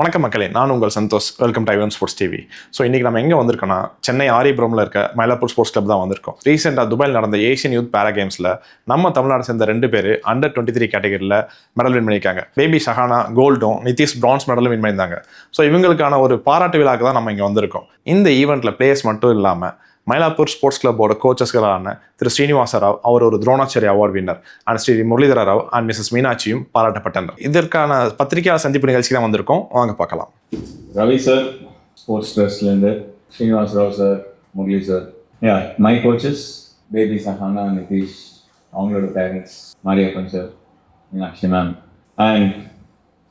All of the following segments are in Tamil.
வணக்கம் மக்களே, நான் உங்கள் Santhosh. Welcome to Ivan sports TV. So இன்றைக்கி நம்ம எங்கே வந்திருக்கோம்னா, சென்னை ஆரியபுரமில் இருக்க மயிலாப்பூர் ஸ்போர்ட்ஸ் கிளப் தான் வந்திருக்கோம். ரீசெண்டாக துபாயில் நடந்த ஏஷியன் யூத் பேரா கேம்ஸில் நம்ம தமிழ்நாடு சேர்ந்த 2 பேர் அண்டர் 23 கேட்டகரியில் மெடல் வின் பண்ணியிருக்காங்க. பேபி ஷஹானா கோல்டும், நிதிஷ் பிரான்ஸ் மெடலும் வின் பண்ணியிருந்தாங்க. ஸோ இவங்களுக்கான ஒரு பாராட்டு விழாக்கு தான் நம்ம இங்கே வந்திருக்கோம். இந்த ஈவெண்ட்டில் பிளேயர்ஸ் மட்டும் இல்லாமல் மயிலாப்பூர் ஸ்போர்ட்ஸ் கிளப்போட கோச்சஸ்களான திரு ஸ்ரீனிவாச ராவ், அவர் ஒரு Dronacharya award winner, and Sri Muralidhara Rao and Mrs மீனாட்சியும் பாராட்டப்பட்டனர். இதற்கான பத்திரிகையாளர் சந்திப்பு நிகழ்ச்சி தான் வந்திருக்கோம். வாங்க பார்க்கலாம். Ravi sir, sports trustலேருந்து Srinivas Rao sir, Murli sir. Yeah, my coaches, baby Sahana, Nitish, அவங்களோட parents, Mariappan sir, Meenakshi ma'am, and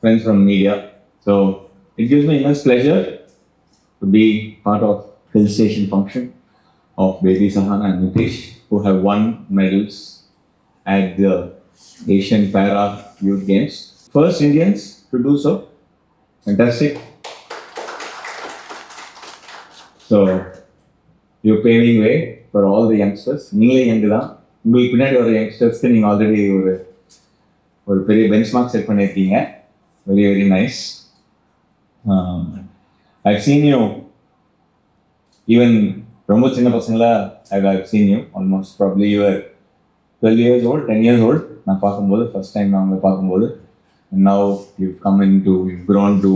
friends from media. So, it gives me immense pleasure to be part of Hill Station function of baby Sahana and Nitish, who have won medals at the Asian Para Youth Games. First Indians to do so. Fantastic. So, you're paving way for all the youngsters. நீங்களே யங்கு தான். உங்களுக்கு பின்னாடி ஒரு யங்ஸ்டர்ஸ்க்கு நீங்கள் ஆல்ரெடி ஒரு பெரிய பெஞ்ச் மார்க் செட் பண்ணியிருக்கீங்க. Very very nice. I've seen you even ரொம்ப சின்ன பசங்களா. I've seen you almost probably you were 12 years old, 10 years old. நான் பார்க்கும்போது ஃபர்ஸ்ட் டைம் நான் உங்களை பார்க்கும்போது. And now you've grown to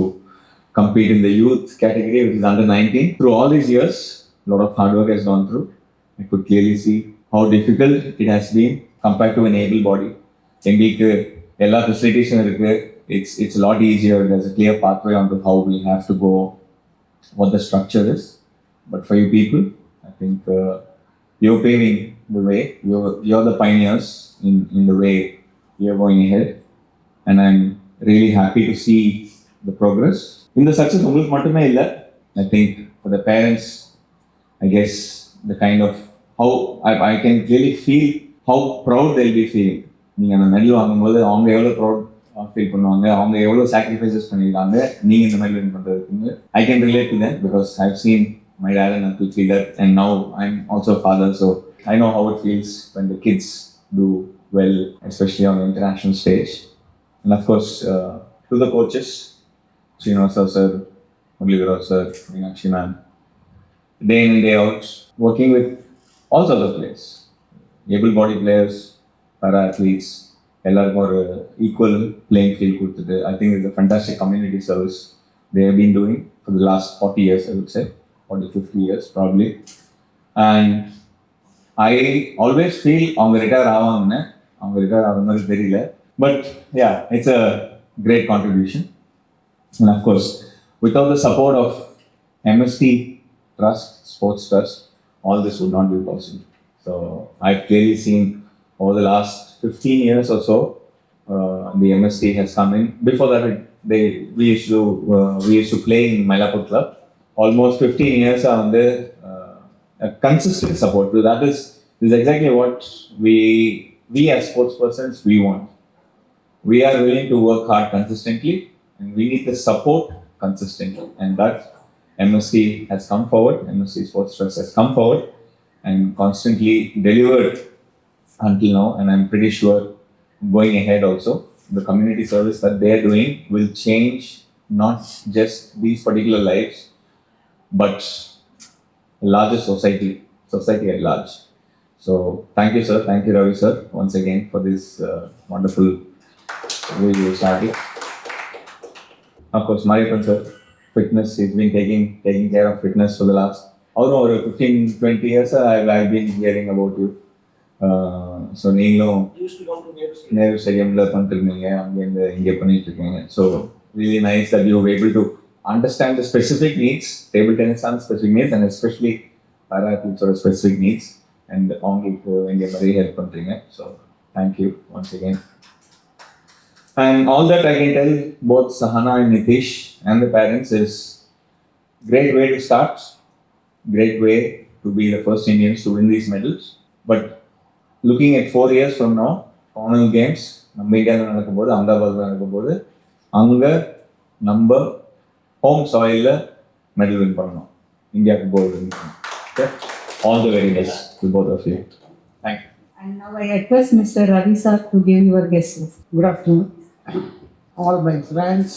compete in the youth category, which is under 19. Through all these years, a lot of hard work has gone through. I could clearly see how difficult it has been compared to an able body. எங்களுக்கு எல்லா ஃபெசிலிட்டிஸும் இருக்கு. It's a lot easier. There's a clear pathway onto how we have to go, what the structure is. But for you people, I think you're paving the way. You're the pioneers in the way you're going ahead. And I'm really happy to see the progress. In the success, உங்களுக்கு மட்டுமே இல்லை. I think for the parents, I guess the kind of how I can really feel how proud they'll be feeling. நீங்கள் அந்த மெடல் வாங்கும்போது அவங்க எவ்வளோ ப்ரௌட் ஃபீல் பண்ணுவாங்க, அவங்க எவ்வளோ சாக்ரிஃபைசஸ் பண்ணியிருக்காங்க நீங்கள் இந்த மெடல் வின் பண்ணுறதுக்கு. I can relate to them because I've seen my dad and uncle feel that, and now I'm also a father, so I know how it feels when the kids do well, especially on the international stage. And of course, to the coaches, Srinivasa sir, Muralidhara sir, Meenakshi ma'am, day in and day out, working with all sorts of players, able-bodied players, para-athletes, எல்லாருக்கும் ஒரு ஈக்குவல் பிளேயிங் ஃபீல்ட் கொடுத்துட்டு, I think it's a fantastic community service they have been doing for the last 40 years, I would say, 40, 50 years probably. And I always feel அவங்க ரிட்டையர் ஆவாங்கன்னு, அவங்க ரிட்டையர் ஆகிற மாதிரி தெரியல. But yeah, it's a great contribution. And of course, without the support of MST Trust, Sports Trust, all this would not be possible. So I've clearly seen over the last 15 years or so, the MST has come in. Before that, we used to play in Mylapore Club. Almost 15 years on the a consistent support. So that is exactly what we as sports persons we want. We are willing to work hard consistently, and we need the support consistently. And that MSC has come forward, MSC Sports Trust has come forward and constantly delivered until now. And I'm pretty sure going ahead also, the community service that they are doing will change not just these particular lives, but larger society at large. So thank you sir, thank you Ravi sir once again for this wonderful way you started. Of course, Mariappan sir, fitness, he's been taking care of fitness for the last over 15-20 years. I've been hearing about you. So நீங்களும் நேரு ஸ்டேடியமில் பண்ணிருக்கீங்க, அங்கேருந்து இங்கே பண்ணிட்டு இருக்கீங்க. So really nice that you were able to understand the specific needs, table tennis and specific needs, and especially para athletes or specific needs, and அவங்களுக்கு இங்கே மாதிரி ஹெல்ப் பண்ணுறீங்க. So thank you once again. And all that I can tell both Sahana and Nitish and the parents is great way to start, great way to be the first Indians to win these medals. But looking at 4 years from now, Commonwealth Games, நம்ம இந்தியாவில் நடக்கும்போது, அகமதாபாத்தில் நடக்கும்போது, அங்கே நம்ம ஹோம் சாயிலில் மெடல் வின் பண்ணணும், இந்தியாவுக்கு கோல்டு வின் பண்ணணும். Okay? All the very best to both of you. Thank you. And now I request Mr. Ravi sir to give your guest. Good afternoon, all my friends,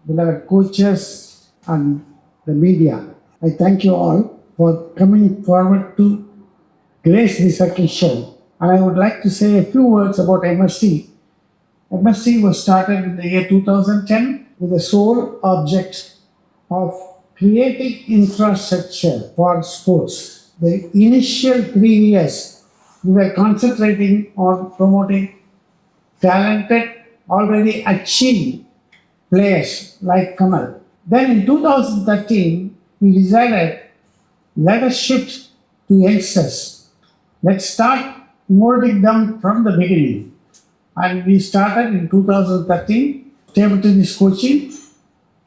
beloved coaches, and the media. I thank you all for coming forward to grace this occasion. And I would like to say a few words about MST. MST was started in the year 2010 with the sole object of creating infrastructure for sports. The initial 3 years, we were concentrating on promoting talented, already achieved players like Kamal. Then in 2013, we decided let us shift to youngsters. Let's start molding them from the beginning. And we started in 2013 table tennis coaching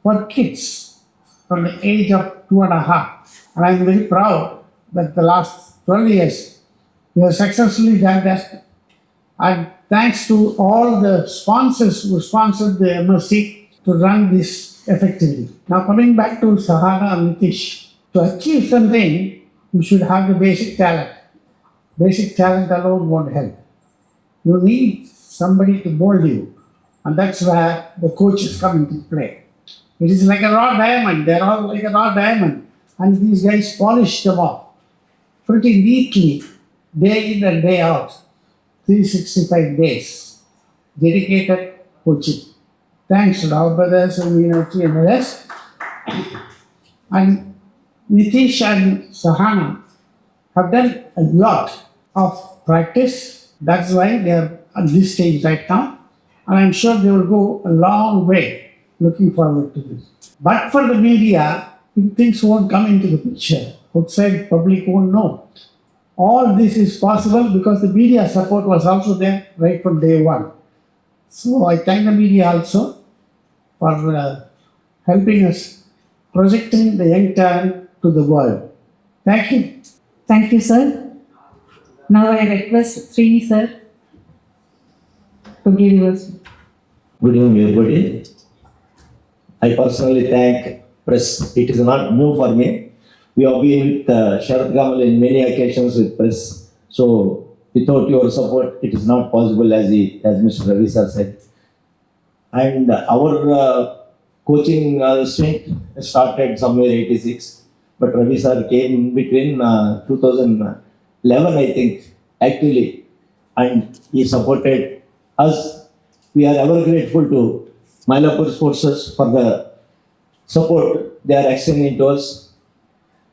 for kids from the age of 2.5. And I'm very proud that the last 12 years we have successfully done that. And thanks to all the sponsors who sponsored the MSC to run this effectively. Now coming back to Sahana and Nitish, to achieve something, you should have the basic talent. Basic talent alone won't help. You need somebody to mold you, and that's where the coaches come into play. It is like a raw diamond. They're all like a raw diamond, and these guys polish them off pretty neatly, day in and day out. 365 days, dedicated coaching. Thanks to our brothers and Meenakshi and others. And Nitish and Sahana have done a lot of practice. That's why they are at this stage right now. And I'm sure they will go a long way. Looking forward to this. But for the media, things won't come into the picture. Outside public won't know. All this is possible because the media support was also there right from day one. So I thank the media also for helping us projecting the young talent to the world. Thank you. Thank you, sir. Now I request Srini, sir, to give yours. Good evening, everybody. I personally thank press. It is not new for me. We have been with Sharath Kamal in many occasions with press. So without your support, it is not possible, as Mr. Ravi sir said. And our coaching stint started somewhere 86, but Ravi sir came in between 2011, I think, actually, and he supported us. We are ever grateful to Mylapore Sports for the support they are extending to us.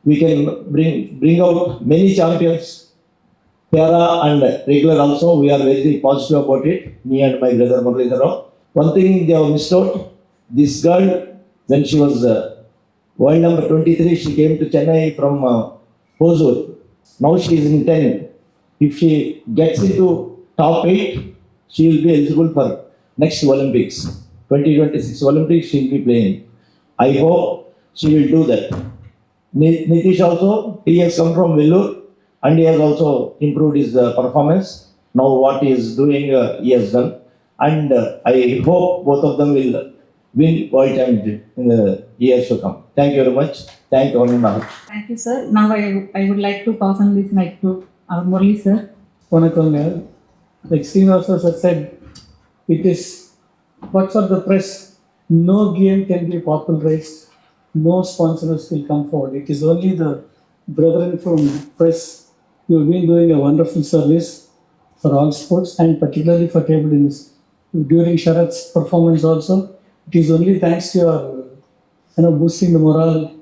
We can bring out many champions, para and regular also. We are very positive about it, me and my brother Muralidhar Rao. One thing they have missed out, this girl, when she was world number 23, she came to Chennai from Hosur. Now she is in 10. If she gets into top 8, she will be eligible for next Olympics. 2026 Olympics she will be playing. I hope she will do that. Nitish also, he has come from Vellore and he has also improved his performance. Now what he is doing, he has done. And I hope both of them will win world championship in the years to come. Thank you very much. Thank you all. Thank you, sir. Now I would like to pass on this mic to our Murali, sir. Vanakkam. Like Srinivasa sir said, it is but for the press, no game can be popularized, no sponsors will come forward. It is only the brethren from press who have been doing a wonderful service for all sports and particularly for table tennis. During Sharath's performance also, it is only thanks to your boosting the morale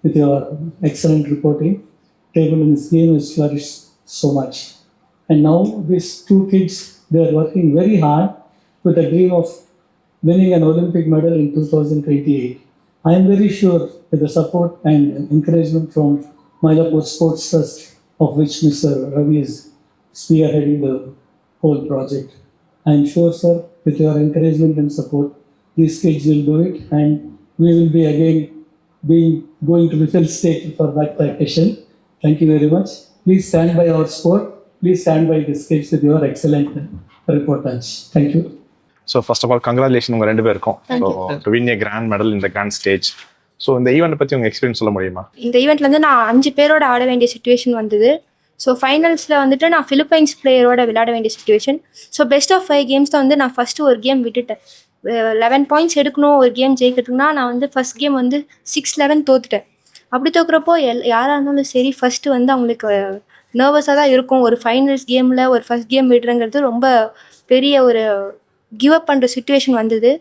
with your excellent reporting. Table tennis game has flourished so much. And now these two kids, they are working very hard with a dream of winning an Olympic medal in 2028. I am very sure with the support and encouragement from Mylapore Sports Trust, of which Mr. Ravi is spearheading the whole project. I am sure, sir, with your encouragement and support, these kids will do it, and we will be again going to the field state for that occasion. Thank you very much. Please stand by our sport. Please stand by these kids with your excellent reportage. Thank you. So first of all congratulation உங்கள் 2 பேருக்கும் so to win a grand medal இந்த கிராண்ட் ஸ்டேஜ். ஸோ இந்த ஈவெண்ட்டை பற்றி உங்கள் எக்ஸ்பீரியன்ஸ் சொல்ல முடியுமா? இந்த ஈவெண்ட்லேருந்து நான் 5 பேரோட ஆட வேண்டிய சுச்சுவேஷன் வந்தது. ஸோ ஃபைனல்ஸில் வந்துட்டு நான் ஃபிலிப்பைன்ஸ் பிளேயரோட விளையாட வேண்டிய சுச்சுவேஷன். ஸோ பெஸ்ட் ஆஃப் 5 கேம்ஸில் வந்து நான் ஃபஸ்ட்டு ஒரு கேம் விட்டுட்டேன். 11 பாயிண்ட்ஸ் எடுக்கணும் ஒரு கேம் ஜெயிக்கிறதுக்குனா நான் வந்து ஃபர்ஸ்ட் கேம் வந்து 6-11 தோத்துட்டேன். அப்படி தோக்குறப்போ யாராக இருந்தாலும் சரி ஃபஸ்ட்டு வந்து அவங்களுக்கு நர்வஸாக தான் இருக்கும். ஒரு ஃபைனல்ஸ் கேமில் ஒரு ஃபர்ஸ்ட் கேம் விடுறங்கிறது ரொம்ப பெரிய ஒரு கிவ் அப் பண்ணுற சுச்சுவேஷன் வந்தது.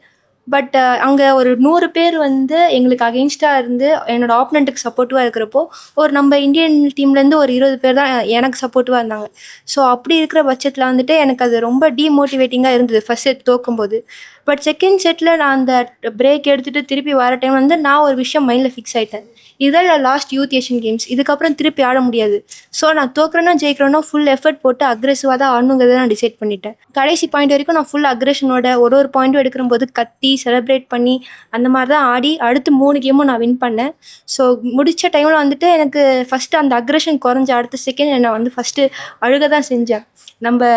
பட் அங்கே ஒரு 100 பேர் வந்து எங்களுக்கு அகெயின்ஸ்டாக இருந்து என்னோடய ஆப்பனண்ட்டுக்கு சப்போர்ட்டிவாக இருக்கிறப்போ ஒரு நம்ம இந்தியன் டீம்லேருந்து ஒரு 20 பேர் தான் எனக்கு சப்போர்ட்டிவாக இருந்தாங்க. ஸோ அப்படி இருக்கிற பட்சத்தில் வந்துட்டு எனக்கு அது ரொம்ப டீமோட்டிவேட்டிங்காக இருந்தது ஃபர்ஸ்ட் செட் தோக்கும்போது. பட் செகண்ட் செட்டில் நான் அந்த பிரேக் எடுத்துகிட்டு திருப்பி வர டைம் வந்து நான் ஒரு விஷயம் மைண்டில் ஃபிக்ஸ் ஆகிட்டேன். இதுதான் லாஸ்ட் யூத் ஏஷியன் கேம்ஸ், இதுக்கப்புறம் திருப்பி ஆட முடியாது. ஸோ நான் தோக்குறேன்னா ஜெயிக்கிறேன்னா ஃபுல் எஃபர்ட் போட்டு அக்ரெசிவாக தான் ஆடணுங்கிறத நான் டிசைட் பண்ணிட்டேன். கடைசி பாயிண்ட் வரைக்கும் நான் ஃபுல் அக்ரெஷனோட ஒரு பாயிண்ட்டும் எடுக்கும்போது கத்தி செலிப்ரேட் பண்ணி அந்த மாதிரி தான் ஆடி அடுத்து 3 கேமும் நான் வின் பண்ணேன். ஸோ முடித்த டைமில் வந்துட்டு எனக்கு ஃபஸ்ட்டு அந்த அக்ரெஷன் குறைஞ்ச அடுத்த செகண்ட் நான் வந்து ஃபஸ்ட்டு அழுக தான் செஞ்சேன். நம்ம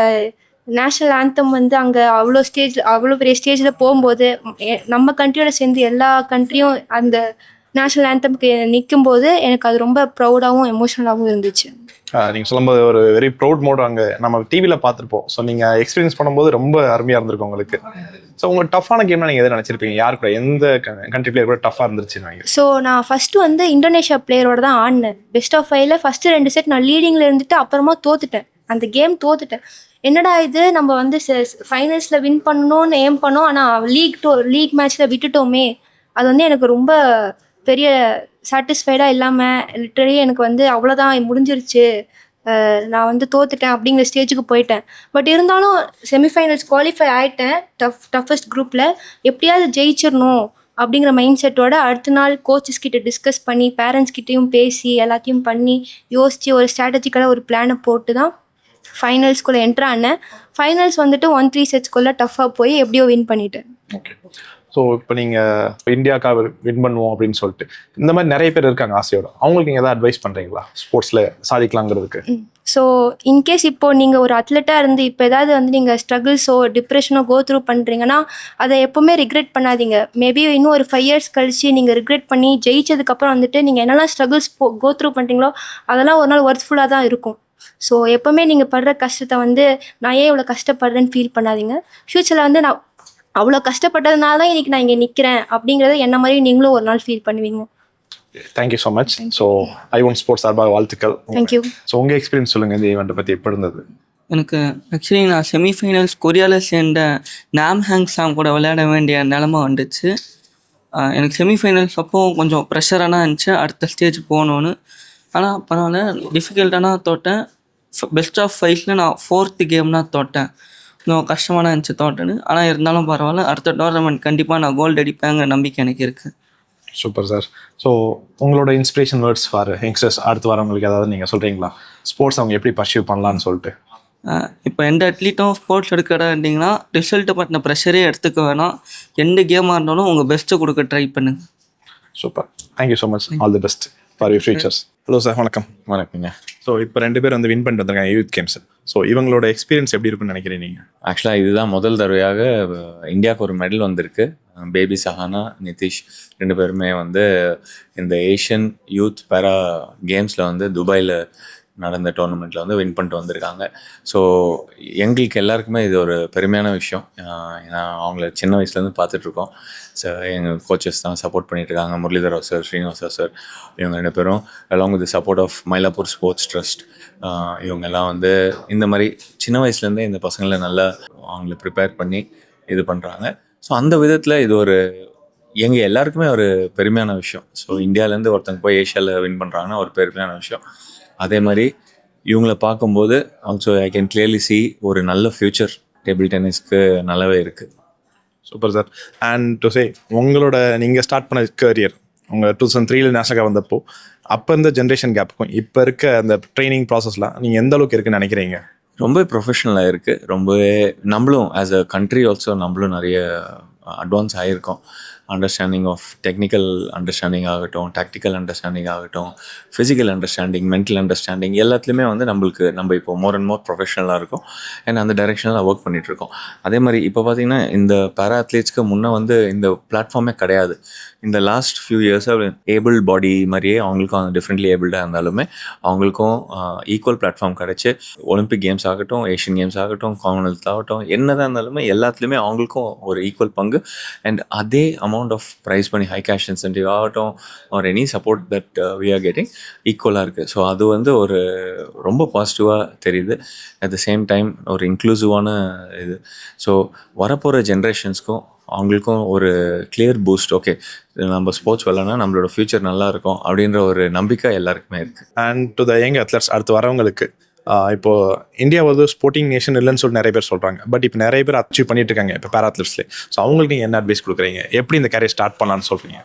நேஷ்னல் ஆந்தம் வந்து அங்கே அவ்வளோ பெரிய ஸ்டேஜில் போகும்போது நம்ம கண்ட்ரியோட சேர்ந்து எல்லா கண்ட்ரியும் அந்த நேஷ்னல் ஆந்தம்க்கு நிற்கும்போது எனக்கு அது ரொம்ப ப்ரௌடாகவும் எமோஷ்னலாகவும் இருந்துச்சு. நீங்கள் சொல்லும்போது ஒரு வெரி ப்ரௌட் மோட் அங்கே நம்ம டிவியில் பார்த்துருப்போம். ஸோ நீங்கள் எக்ஸ்பீரியன்ஸ் பண்ணும்போது ரொம்ப அருமையாக இருந்திருக்கும் உங்களுக்கு. ஸோ உங்கள் டஃப்பான கேம்னா நீங்கள் எதை நினச்சிருப்பீங்க? யார் கூட எந்த கண்ட்ரி பிளேயர் கூட டஃப்பாக இருந்துச்சு? ஸோ நான் ஃபஸ்ட்டு வந்து இந்தோனேஷியா பிளேயரோட தான் ஆடினேன். பெஸ்ட் ஆஃப் 5ல் ஃபஸ்ட்டு 2 செட் நான் லீடிங்கில் இருந்துட்டு அப்புறமா தோத்துட்டேன். அந்த கேம் தோத்துட்டேன். என்னடா இது நம்ம வந்து ஃபைனல்ஸில் வின் பண்ணணும்னு ஏம் பண்ணோம், ஆனால் லீக் மேட்ச்சில் விட்டுட்டோமே. அது வந்து எனக்கு ரொம்ப பெரிய சாட்டிஸ்ஃபைடாக இல்லாமல் லிட்டரலி எனக்கு வந்து அவ்வளோதான் முடிஞ்சிருச்சு, நான் வந்து தோத்துட்டேன் அப்படிங்கிற ஸ்டேஜுக்கு போயிட்டேன். பட் இருந்தாலும் செமிஃபைனல்ஸ் குவாலிஃபை ஆகிட்டேன். டஃபஸ்ட் குரூப்பில் எப்படியாவது ஜெயிச்சிடணும் அப்படிங்கிற மைண்ட் செட்டோட அடுத்த நாள் கோச்சஸ் கிட்ட டிஸ்கஸ் பண்ணி பேரண்ட்ஸ் கிட்டேயும் பேசி எல்லாத்தையும் பண்ணி யோசித்து ஒரு ஸ்ட்ராட்டஜிக்கலாக ஒரு பிளானை போட்டு தான் ஃபைனல்ஸ்குள்ளே என்ட்ரு ஆனேன். ஃபைனல்ஸ் வந்துட்டு 1-3 செட்ஸ்குள்ளே டஃப்பாக போய் எப்படியோ வின் பண்ணிட்டேன். ஓகே. ஸோ இப்போ நீங்கள் இந்தியாவுக்காக வின் பண்ணுவோம் அப்படின்னு சொல்லிட்டு இந்த மாதிரி நிறைய பேர் இருக்காங்க ஆசையோட. அவங்களுக்கு நீங்கள் எதாவது அட்வைஸ் பண்ணுறீங்களா ஸ்போர்ட்ஸில் சாதிக்கலாங்கிறதுக்கு? ஸோ இன்கேஸ் இப்போது நீங்கள் ஒரு அத்லெட்டாக இருந்து இப்போ ஏதாவது வந்து நீங்கள் ஸ்ட்ரகிள்ஸோ டிப்ரெஷனோ கோ த்ரூ பண்ணுறீங்கன்னா அதை எப்போவுமே ரிக்ரெட் பண்ணாதீங்க. மேபி இன்னும் ஒரு 5 இயர்ஸ் கழிச்சு நீங்கள் ரிக்ரெட் பண்ணி ஜெயிச்சதுக்கப்புறம் வந்துட்டு நீங்கள் என்னெல்லாம் ஸ்ட்ரகிள்ஸ் கோ த்ரூ பண்ணுறீங்களோ அதெல்லாம் ஒரு நாள் ஒர்த்ஃபுல்லாக தான் இருக்கும். ஸோ எப்போவுமே நீங்கள் படுற கஷ்டத்தை வந்து நான் ஏன் இவ்வளோ கஷ்டப்படுறேன்னு ஃபீல் பண்ணாதீங்க. ஃப்யூச்சரில் வந்து நான் அவ்வளோ கஷ்டப்பட்டதுனால தான் இன்றைக்கி நான் இங்கே நிற்கிறேன் அப்படிங்கிறத என்ன மாதிரி நீங்களும் ஒரு நாள் ஃபீல் பண்ணுவீங்க. Thank you so much. ஸோ ஐ1 ஸ்போர்ட்ஸ் சார்பாக வாழ்த்துக்கள். தேங்க்யூ. ஸோ உங்கள் எக்ஸ்பீரியன்ஸ் சொல்லுங்கள் இந்த ஈவெண்ட்டை பற்றி எப்படி இருந்தது? எனக்கு ஆக்சுவலி நான் செமிஃபைனல்ஸ் கொரியாவில் சேர்ந்த நாம் ஹேங் சாம் கூட விளையாட வேண்டிய நிலமை வந்துச்சு. எனக்கு செமிஃபைனல்ஸ் அப்போ கொஞ்சம் ப்ரெஷரான இருந்துச்சு அடுத்த ஸ்டேஜ் போகணுன்னு. ஆனால் பரவாயில்ல, டிஃபிகல்ட்டானா தோட்டேன். பெஸ்ட் ஆஃப் 5ல் நான் 4th கேம்னா தோட்டேன். இன்னும் கஷ்டமான இருந்துச்சு தோட்டேன்னு. ஆனால் இருந்தாலும் பரவாயில்ல, அடுத்த டோர்னமெண்ட் கண்டிப்பாக நான் கோல்டு அடிப்பேங்கிற நம்பிக்கை எனக்கு இருக்குது. Super sir. ஸோ உங்களோட இன்ஸ்பிரேஷன் வேர்ட்ஸ் ஃபார் யங்ஸ்டர்ஸ் அடுத்து வரவங்களுக்கு ஏதாவது நீங்கள் சொல்கிறீங்களா? ஸ்போர்ட்ஸ் அவங்க எப்படி பர்சியூ பண்ணலான்னு சொல்லிட்டு. இப்போ எந்த அட்லீட்டும் ஸ்போர்ட்ஸ் எடுக்கிறீங்கன்னா ரிசல்ட்டு பற்றின ப்ரெஷரே எடுத்துக்க வேணாம். எந்த கேமாக இருந்தாலும் உங்கள் பெஸ்ட்டை கொடுக்க ட்ரை பண்ணுங்க. Super. Thank you so much. All the best for your futures. Hello sir, வணக்கம். வணக்கங்க. ஸோ இப்போ 2 பேர் வந்து வின் பண்ணிட்டு வந்திருக்காங்க யூத் கேம்ஸ். ஸோ இவங்களோட எக்ஸ்பீரியன்ஸ் எப்படி இருக்குன்னு நினைக்கிறீங்க நீங்கள்? ஆக்சுவலாக இதுதான் முதல் தடவையாக இந்தியாவுக்கு ஒரு மெடல் வந்திருக்கு. பேபி சஹானா, நிதிஷ் 2 பேருமே வந்து இந்த ஏஷியன் யூத் பேரா கேம்ஸில் வந்து துபாயில் நடந்த டோர்னமெண்ட்டில் வந்து வின் பண்ணிட்டு வந்திருக்காங்க. ஸோ எங்களுக்கு எல்லாருக்குமே இது ஒரு பெருமையான விஷயம். ஏன்னா அவங்கள சின்ன வயசுலேருந்து பார்த்துட்ருக்கோம். ஸோ எங்கள் கோச்சஸ் தான் சப்போர்ட் பண்ணிகிட்ருக்காங்க. முரளிதர் சார், ஸ்ரீனிவாசா சார், இவங்க 2 பேரும் along with support of Mylapore sports trust. இவங்கெல்லாம் வந்து இந்த மாதிரி சின்ன வயசுலேருந்தே இந்த பசங்களை நல்லா அவங்கள ப்ரிப்பேர் பண்ணி இது பண்ணுறாங்க. ஸோ அந்த விதத்தில் இது ஒரு எங்கள் எல்லாருக்குமே ஒரு பெருமையான விஷயம். ஸோ இந்தியாவிலேருந்து ஒருத்தங்க போய் ஏஷியாவில் வின் பண்ணுறாங்கன்னா ஒரு பெருமையான விஷயம். அதே மாதிரி இவங்கள பார்க்கும்போது also I can clearly C ஒரு நல்ல ஃப்யூச்சர் டேபிள் டென்னிஸ்க்கு நல்லாவே இருக்குது. Super sir. And to say உங்களோட நீங்கள் ஸ்டார்ட் பண்ண கரியர் உங்கள் 2003 நேஷனல் வந்தப்போ அப்போ இந்த ஜென்ரேஷன் கேப்புக்கும் இப்போ இருக்க அந்த ட்ரைனிங் ப்ராசஸ்லாம் நீங்கள் எந்த அளவுக்கு இருக்குன்னு நினைக்கிறீங்க? ரொம்ப ப்ரொஃபஷ்னலாக இருக்குது. ரொம்பவே நம்மளும் ஆஸ் அ கண்ட்ரி ஆல்சோ நம்மளும் நிறைய அட்வான்ஸ் ஆகியிருக்கோம். அண்டர்ஸ்டாண்டிங் ஆஃப் டெக்னிக்கல் அண்டர்ஸ்டாண்டிங் ஆகட்டும், டாக்டிக்கல் அண்டர்ஸ்டாண்டிங் ஆகட்டும், ஃபிசிக்கல் அண்டர்ஸ்டாண்டிங், மென்டல் அண்டர்ஸ்டாண்டிங் எல்லாத்துலேயுமே வந்து நம்ம இப்போ மோர் அண்ட் மோர் ப்ரொஃபஷனலாக இருக்கும். அண்ட் அந்த டைரெக்ஷனில் ஒர்க் பண்ணிகிட்ருக்கோம். அதே மாதிரி இப்போ பார்த்திங்கன்னா இந்த பேரா அத்லீட்ஸ்க்கு முன்னே வந்து இந்த பிளாட்ஃபார்மே கிடையாது. இந்த லாஸ்ட் ஃபியூ இயர்ஸாக ஏபிள் பாடி மாதிரியே அவங்களுக்கும் டிஃப்ரெண்ட்லி ஏபிள்டாக இருந்தாலுமே அவங்களுக்கும் ஈக்குவல் பிளாட்ஃபார்ம் கிடச்சி ஒலிம்பிக் கேம்ஸ் ஆகட்டும், ஏஷியன் கேம்ஸ் ஆகட்டும், காமன்வெல்த் ஆகட்டும், என்னதான் இருந்தாலுமே எல்லாத்துலேயுமே அவங்களுக்கும் ஒரு ஈக்குவல் பங்கு அண்ட் அதே அமௌண்ட் ஆஃப் ப்ரைஸ் பண்ணி ஹை கேஷ் இன்சென்டிவ் ஆகட்டும் or any support that we are getting ஈக்குவலாக இருக்குது. ஸோ அது வந்து ஒரு ரொம்ப பாசிட்டிவாக தெரியுது. அட் த சேம் டைம் ஒரு இன்க்ளூசிவான இது. ஸோ வரப்போகிற ஜென்ரேஷன்ஸ்க்கும் அவங்களுக்கும் ஒரு கிளியர் பூஸ்ட். ஓகே, நம்ம ஸ்போர்ட்ஸ் விளையாடினா நம்மளோட ஃப்யூச்சர் நல்லா இருக்கும் அப்படின்ற ஒரு நம்பிக்கை எல்லாருக்குமே இருக்குது. And to the young athletes, அடுத்து வரவங்களுக்கு இப்போ இந்தியா வந்து ஸ்போர்ட்டிங் நேஷன் இல்லைன்னு சொல்லி நிறைய பேர் சொல்கிறாங்க. பட் இப்போ நிறைய பேர் அச்சீவ் பண்ணிட்டு இருக்காங்க இப்போ பேரா அத்லட்ஸ்லேயே. ஸோ அவங்களுக்கு நீங்கள் என்ன அட்வைஸ் கொடுக்குறீங்க? எப்படி இந்த கேரியர் ஸ்டார்ட் பண்ணலான்னு சொல்கிறீங்க?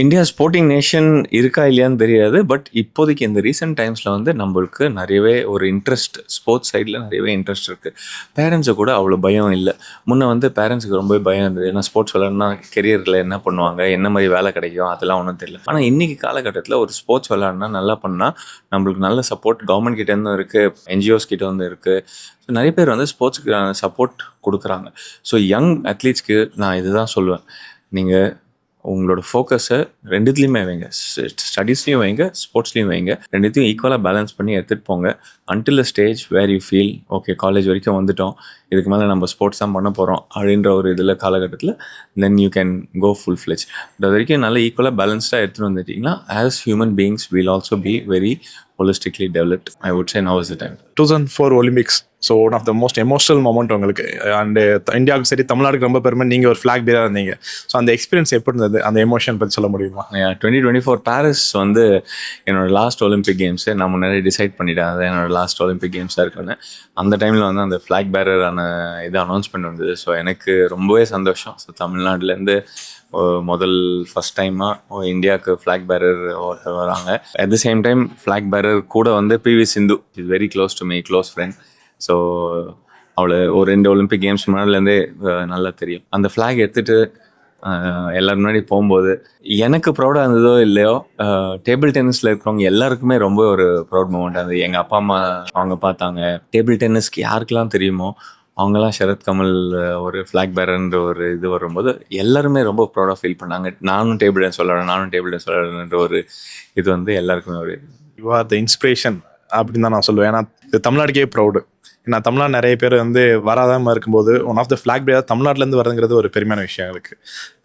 இந்தியா ஸ்போர்ட்டிங் நேஷன் இருக்கா இல்லையான்னு தெரியாது. பட் இப்போதைக்கு இந்த ரீசெண்ட் டைம்ஸில் வந்து நம்மளுக்கு நிறையவே ஒரு இன்ட்ரெஸ்ட், ஸ்போர்ட்ஸ் சைடில் நிறையவே இன்ட்ரெஸ்ட் இருக்குது. பேரண்ட்ஸை கூட அவ்வளோ பயம் இல்லை. முன்னே வந்து பேரண்ட்ஸுக்கு ரொம்ப பயம் இருந்தது. ஏன்னா ஸ்போர்ட்ஸ் விளையாடுனா கெரியரில் என்ன பண்ணுவாங்க, என்ன மாதிரி வேலை கிடைக்கும், அதெல்லாம் ஒன்றும் தெரியல. ஆனால் இன்றைக்கி காலகட்டத்தில் ஒரு ஸ்போர்ட்ஸ் விளையாடினா நல்லா பண்ணால் நம்மளுக்கு நல்ல சப்போர்ட் கவர்மெண்ட் கிட்டேருந்து இருக்குது, என்ஜிஓஸ் கிட்ட வந்து இருக்குது. ஸோ நிறைய பேர் வந்து ஸ்போர்ட்ஸுக்கு சப்போர்ட் கொடுக்குறாங்க. ஸோ யங் அத்லீட்ஸ்க்கு நான் இதுதான் சொல்லுவேன், நீங்கள் உங்களோட ஃபோக்கஸை ரெண்டுத்துலேயுமே வைங்க. ஸ்டடீஸ்லையும் வைங்க, ஸ்போர்ட்ஸ்லையும் வைங்க. ரெண்டுத்தையும் ஈக்குவலாக பேலன்ஸ் பண்ணி எடுத்துகிட்டு போங்க. Until a stage where you feel okay, college வரைக்கும் வந்துட்டோம், இதுக்கு மேலே நம்ம ஸ்போர்ட்ஸ் தான் பண்ண போகிறோம் அப்படின்ற ஒரு இதில் காலகட்டத்தில் then you can go full fledge. அது வரைக்கும் நல்லா ஈக்குவலாக பேலன்ஸ்டாக எடுத்துகிட்டு வந்துட்டிங்கன்னா as human beings will also be very holistically developed. I would say now is the time. 2004 Olympics, so one of the most emotional moment உங்களுக்கு. அண்டு இந்தியாவுக்கு சரி தமிழ்நாடுக்கு ரொம்ப பெருமை. நீங்கள் ஒரு ஃப்ளாக் பேராக இருந்தீங்க. ஸோ அந்த எக்ஸ்பீரியன்ஸ் எப்படி இருந்தது? அந்த எமோஷன் பற்றி சொல்ல முடியுமா? 2024 பாரிஸ் வந்து என்னோட லாஸ்ட் ஒலிம்பிக் கேம்ஸு. நான் முன்னாடி டிசைட் பண்ணிட்டேன் அது என்னோட லாஸ்ட் ஒலிம்பிக் கேம்ஸாக இருக்குன்னு. அந்த டைமில் வந்து அந்த ஃப்ளாக் பேரரான இது அனௌன்ஸ்மெண்ட் வந்தது. ஸோ எனக்கு ரொம்பவே சந்தோஷம். ஸோ தமிழ்நாட்டிலேருந்து ஃபஸ்ட் டைமாக இந்தியாவுக்கு ஃப்ளாக் பேரர் வராங்க. At the same time flag bearer கூட வந்து PV Sindhu is very close to me, close friend. So அவளை ஒரு 2 ஒலிம்பிக் கேம்ஸ் முன்னாடிலேருந்தே நல்லா தெரியும். அந்த ஃப்ளாக் எடுத்துகிட்டு எல்லோரும் முன்னாடி போகும்போது எனக்கு ப்ரௌடாக இருந்ததோ இல்லையோ, டேபிள் டென்னிஸில் இருக்கிறவங்க எல்லாருக்குமே ரொம்ப ஒரு ப்ரௌட் மூமெண்ட். அது எங்கள் அப்பா அம்மா அவங்க பார்த்தாங்க. டேபிள் டென்னிஸ்க்கு யாருக்கெல்லாம் தெரியுமோ அவங்கெல்லாம் சரத் கமல் ஒரு ஃப்ளாக் பேரர்ன்ற ஒரு இது வரும்போது எல்லாருமே ரொம்ப ப்ரௌடாக ஃபீல் பண்ணாங்க. நானும் டேபிள் டென்னிஸ் விளையாடுறேன்ற ஒரு இது வந்து எல்லாருக்குமே ஒரு யூ ஆர் த இன்ஸ்பிரேஷன் அப்படின்னு தான் நான் சொல்லுவேன். ஏன்னா இது தமிழ்நாட்டுக்கே ப்ரௌடு. ஏன்னா தமிழ்நாடு நிறைய பேர் வந்து வராதாமல் இருக்கும்போது ஒன் ஆஃப் த ஃப்ளாக் பேரர் தமிழ்நாட்டிலேருந்து வருதுங்கிறது ஒரு பெருமையான விஷயம் இருக்குது.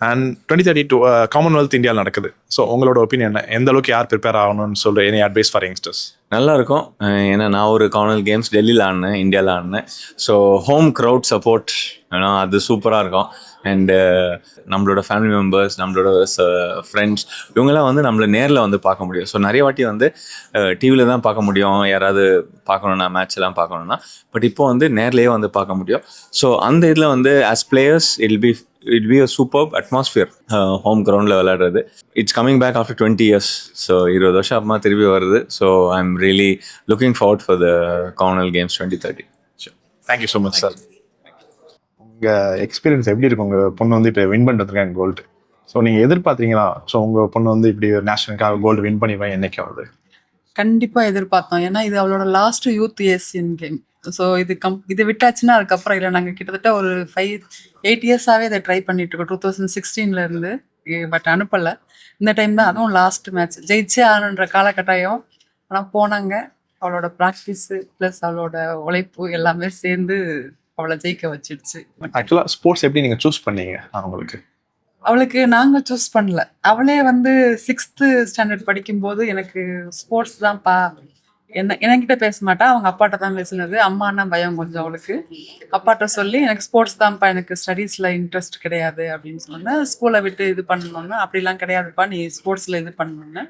அண்ட் 2032 காமன்வெல்த் இந்தியாவில் நடக்குது. ஸோ உங்களோட ஒப்பீனியன் என்ன? எந்த அளவுக்கு யார் ப்ரிப்பேர் ஆகணும்னு சொல்லி எனி அட்வைஸ் ஃபார் யங்ஸ்டர்ஸ்? நல்லாயிருக்கும். ஏன்னா நான் ஒரு காமன்வெல்த் கேம்ஸ் டெல்லியில் ஆடினேன், இந்தியாவில் ஆடினேன். ஸோ ஹோம் க்ரௌட் சப்போர்ட் ஏன்னா அது சூப்பராக இருக்கும். அண்டு நம்மளோட ஃபேமிலி மெம்பர்ஸ், நம்மளோட ஃப்ரெண்ட்ஸ் இவங்கெல்லாம் வந்து நம்மளை நேரில் வந்து பார்க்க முடியும். ஸோ நிறைய வாட்டி வந்து டிவியில் தான் பார்க்க முடியும், யாராவது பார்க்கணுன்னா மேட்ச்லாம் பார்க்கணுன்னா. பட் இப்போ வந்து நேர்லேயே வந்து பார்க்க முடியும். ஸோ அந்த இதில் வந்து as players it be a super atmosphere home கிரவுண்டில் விளையாடுறது. It's coming back after 20 years. So 20 வருஷம் அப்புறமா திருப்பி வருது. So I am really looking forward for the Commonwealth Games 2030. Thank you so much sir. உங்கள் எக்ஸ்பீரியன்ஸ் எப்படி இருக்கும்? உங்கள் பொண்ணு வந்து இப்போ வின் பண்ணிட்டு வந்துருக்காங்க கோல்டு. ஸோ நீங்கள் எதிர்பார்த்தீங்களா? ஸோ உங்கள் பொண்ணு வந்து இப்படி ஒரு நேஷனலுக்காக கோல்டு வின் பண்ணிப்பேன் என்னைக்காவது? கண்டிப்பாக எதிர்பார்த்தோம். ஏன்னா இது அவளோட last youth Asian game. So இது விட்டாச்சுன்னா அதுக்கப்புறம் இல்லை. நாங்கள் கிட்டத்தட்ட ஒரு 8 இயர்ஸாகவே இதை ட்ரை பண்ணிட்டு இருக்கோம், 2016 இருந்து. பட் அனுப்பலை. இந்த டைம் தான் அதுவும் லாஸ்ட் மேட்ச் ஜெயிச்சே ஆகணுன்ற காலகட்டாயம். ஆனால் போனாங்க. அவளோட ப்ராக்டிஸு ப்ளஸ் அவளோட உழைப்பு எல்லாமே சேர்ந்து அவளை ஜெயிக்க வச்சிடுச்சு. ஆக்சுவலாக ஸ்போர்ட்ஸ் எப்படி நீங்கள் சூஸ் பண்ணீங்க? அவளுக்கு நாங்கள் சூஸ் பண்ணல. அவளே வந்து 6th ஸ்டாண்டர்ட் படிக்கும்போது எனக்கு ஸ்போர்ட்ஸ் தான்ப்பா, என்கிட்ட பேச மாட்டா, அவங்க அப்பாட்ட தான் பேசுனது. அம்மானா பயம் கொஞ்சம் அவளுக்கு. அப்பாட்ட சொல்லி எனக்கு ஸ்போர்ட்ஸ் தான்ப்பா, எனக்கு ஸ்டடீஸில் இன்ட்ரெஸ்ட் கிடையாது அப்படின்னு சொன்னேன். ஸ்கூலை விட்டு இது பண்ணணுன்னு, அப்படிலாம் கிடையாதுப்பா, நீ ஸ்போர்ட்ஸில் இது பண்ணணுன்னு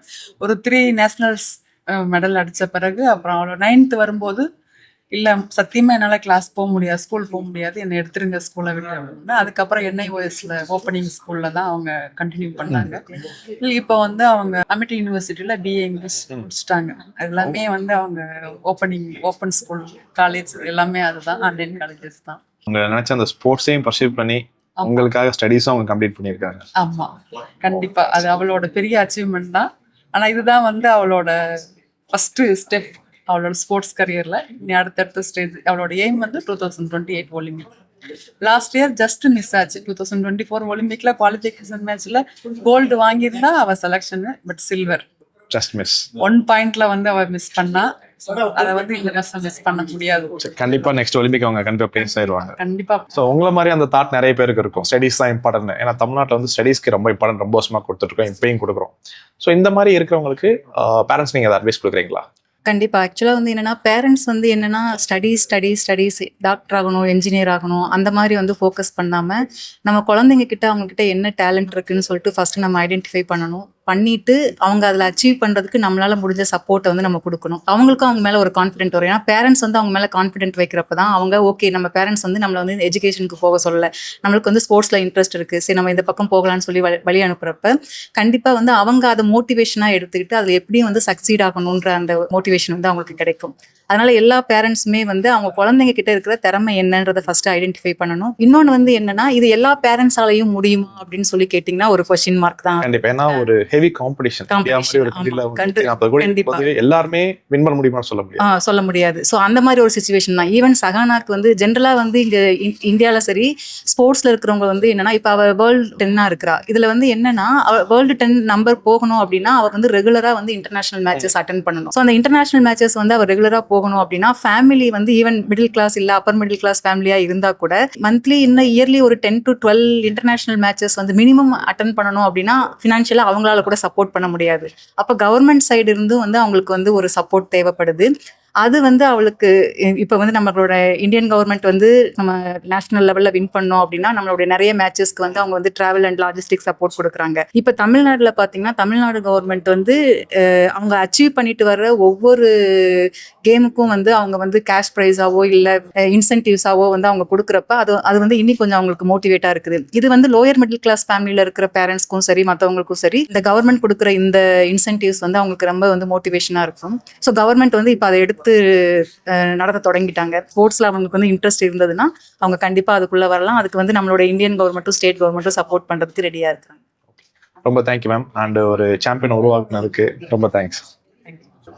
ஒரு 3 நேஷ்னல்ஸ் மெடல் அடித்த பிறகு அப்புறம் அவளோட 9th வரும்போது இல்லை சத்தியமாக என்னால் கிளாஸ் போக முடியாது, ஸ்கூல் போக முடியாது, என்னை எடுத்துருங்க ஸ்கூலை விட்டு அப்படின்னு. அதுக்கப்புறம் NIOSல ஓப்பனிங் ஸ்கூலில் தான் அவங்க கண்டினியூ பண்ணாங்க. இப்போ வந்து அவங்க அமிட்டி யூனிவர்சிட்டியில் BA இங்கிலீஷ் முடிச்சிட்டாங்க. எல்லாமே வந்து அவங்க ஓப்பன் ஸ்கூல் காலேஜ் எல்லாமே அதுதான், ஆன்லைன் காலேஜஸ் தான். அவங்க நினச்ச அந்த ஸ்போர்ட்ஸையும் பர்சீவ் பண்ணி உங்களுக்காக ஸ்டடீஸும் அவங்க கம்ப்ளீட் பண்ணியிருக்காங்க. ஆமாம், கண்டிப்பாக அது அவளோட பெரிய அச்சீவ்மெண்ட் தான். ஆனால் இதுதான் வந்து அவளோட ஃபஸ்ட்டு ஸ்டெப் அவளோட ஸ்போர்ட்ஸ் கரியரில். இனி அடுத்தடுத்த ஸ்டேஜ் அவளோட எய்ம் வந்து 2028 Olympic. Last year just miss ஆச்சு. 2024 ஒலிம்பிக்ல குவாலிஃபிகேஷன் மேட்ச்ல கோல்டு வாங்கியிருந்தா அவ selection, but silver just miss. 1 பாயிண்ட்ல வந்து அவ மிஸ் பண்ணா. அதை வந்து இந்த வருஷம் மிஸ் பண்ண முடியாது. கண்டிப்பா நெக்ஸ்ட் ஒலிம்பிக் அவங்க கண்டிப்பா பிளேஸ் ஆயிடுவாங்க. கண்டிப்பா. ஸோ உங்களை மாதிரி அந்த தாட் நிறைய பேருக்கு இருக்கும், ஸ்டடீஸ் தான் இம்பார்ட்டன்ட். ஏன்னா தமிழ்நாட்டில் வந்து ஸ்டடீஸ்க்கு ரொம்ப இம்பார்ட்டன்ட், ரொம்ப வருஷமாக கொடுத்துட்ருக்கோம், இப்பயும் கொடுக்குறோம். ஸோ இந்த மாதிரி இருக்கிறவங்களுக்கு பேரண்ட்ஸ் நீங்கள் அதை அட்வைஸ் கொடுக்குறீங்களா? கண்டிப்பாக. ஆக்சுவலாக வந்து என்னென்னா பேரண்ட்ஸ் வந்து என்னென்னா ஸ்டடீஸ் டாக்டர் ஆகணும், என்ஜினியர் ஆகணும், அந்த மாதிரி வந்து ஃபோக்கஸ் பண்ணாமல் நம்ம குழந்தைங்க கிட்ட அவங்கக்கிட்ட என்ன டேலண்ட் இருக்குன்னு சொல்லிட்டு ஃபஸ்ட்டு நம்ம ஐடென்டிஃபை பண்ணணும். பண்ணிட்டு அவங்க அதில் அச்சீவ் பண்ணுறதுக்கு நம்மளால முடிஞ்ச சப்போர்ட்டை வந்து நம்ம கொடுக்கணும். அவங்களுக்கும் அவங்க மேலே ஒரு கான்ஃபிடென்ட் வரும். ஏன்னா பேரண்ட்ஸ் வந்து அவங்க மேலே கான்ஃபிடென்ட் வைக்கிறப்ப தான் அவங்க ஓகே நம்ம பேரண்ட்ஸ் வந்து நம்மளை வந்து எஜுகேஷனுக்கு போக சொல்லலை, நம்மளுக்கு வந்து ஸ்போர்ட்ஸில் இன்ட்ரெஸ்ட் இருக்குது, சரி நம்ம இந்த பக்கம் போகலான்னு சொல்லி வழி அனுப்புகிறப்ப கண்டிப்பாக வந்து அவங்க அதை மோட்டிவேஷனாக எடுத்துக்கிட்டு அதில் எப்படியும் வந்து சக்சீட் ஆகணுன்ற அந்த மோட்டிவேஷன் வந்து அவங்களுக்கு கிடைக்கும். அதனால எல்லா பேரண்ட்ஸுமே வந்து அவங்க குழந்தைங்க கிட்ட இருக்கிற திறமை என்னன்றதை ஃபர்ஸ்ட் ஐடென்டிஃபை பண்ணணும். இன்னொன்று வந்து என்னன்னா இது எல்லா பேரண்ட்ஸாலையும் முடியுமா அப்படின்னு சொல்லி கேட்டிங்கன்னா ஒரு கொஸ்டின் மார்க் தான். கண்டிப்பா. ஏன்னா ஒரு ஹெவி காம்படிஷன் எல்லாருமே வின் பண்ண முடியுமான்னு சொல்ல முடியாது. ஸோ அந்த மாதிரி ஒரு சுச்சுவேஷன் தான். ஈவன் சஹானாக்கு வந்து ஜென்ரலா வந்து இங்க இந்தியாவில் சரி ஸ்போர்ட்ஸ்ல இருக்கிறவங்க வந்து என்னன்னா இப்போ அவ வேர்ல்டு 10 இருக்கிறா. இதுல வந்து என்னன்னா வேர்ல்டு 10 நம்பர் போகணும் அப்படின்னா அவ வந்து ரெகுலரா வந்து இன்டர்நேஷனல் மேட்சஸ் அட்டென்ட் பண்ணணும். ஸோ அந்த இன்டர்நேஷனல் மேட்சஸ் வந்து அவர் ரெகுலரா போகணும் அப்படின்னா ஃபேமிலி வந்து ஈவன் மிடில் கிளாஸ் இல்ல அப்பர் மிடில் கிளாஸ் ஃபேமிலியா இருந்தா கூட மந்த்லி இன்னும் இயர்லி ஒரு 10 to 12 இன்டர்நேஷனல் மேட்சஸ் வந்து மினிமம் அட்டென்ட் பண்ணணும் அப்படின்னா ஃபினான்ஷியலா அவங்களால கூட சப்போர்ட் பண்ண முடியாது. அப்ப கவர்மெண்ட் சைடு இருந்தும் வந்து அவங்களுக்கு வந்து ஒரு சப்போர்ட் தேவைப்படுது. அது வந்து அவளுக்கு இப்போ வந்து நம்மளோட இந்தியன் கவர்மெண்ட் வந்து நம்ம நேஷனல் லெவலில் வின் பண்ணோம் அப்படின்னா நம்மளுடைய நிறைய மேட்சஸ்க்கு வந்து அவங்க வந்து டிராவல் அண்ட் லாஜிஸ்டிக் சப்போர்ட் கொடுக்குறாங்க. இப்போ தமிழ்நாட்டில் பார்த்தீங்கன்னா தமிழ்நாடு கவர்மெண்ட் வந்து அவங்க அச்சீவ் பண்ணிட்டு வர்ற ஒவ்வொரு கேமுக்கும் வந்து அவங்க வந்து கேஷ் ப்ரைஸாவோ இல்லை இன்சென்டிவ்ஸாவோ வந்து அவங்க கொடுக்குறப்ப அது வந்து இன்னும் கொஞ்சம் அவங்களுக்கு மோட்டிவேட்டாக இருக்குது. இது வந்து லோயர் மிடில் கிளாஸ் ஃபேமிலியில் இருக்கிற பேரண்ட்ஸ்க்கும் சரி மற்றவங்களுக்கும் சரி இந்த கவர்மெண்ட் கொடுக்குற இந்த இன்சென்டிவ்ஸ் வந்து அவங்களுக்கு ரொம்ப வந்து மோட்டிவேஷனாக இருக்கும். ஸோ கவர்மெண்ட் வந்து இப்போ அதை எடுத்து நடத்த தொடங்கிட்டாங்க. ஸ்போர்ட்ஸ்ல அவங்களுக்கு வந்து இன்ட்ரெஸ்ட் இருந்ததுன்னா அவங்க கண்டிப்பா அதுக்குள்ள வரலாம். அதுக்கு வந்து நம்மளோட இந்தியன் கவர்மெண்ட்டும் ஸ்டேட் கவர்மெண்ட்டும் சப்போர்ட் பண்றதுக்கு ரெடியா இருக்காங்க. ரொம்ப தேங்க்யூ மேம். அண்ட் ஒரு சாம்பியன் உருவாக்குனதுக்கு ரொம்ப தேங்க்ஸ்.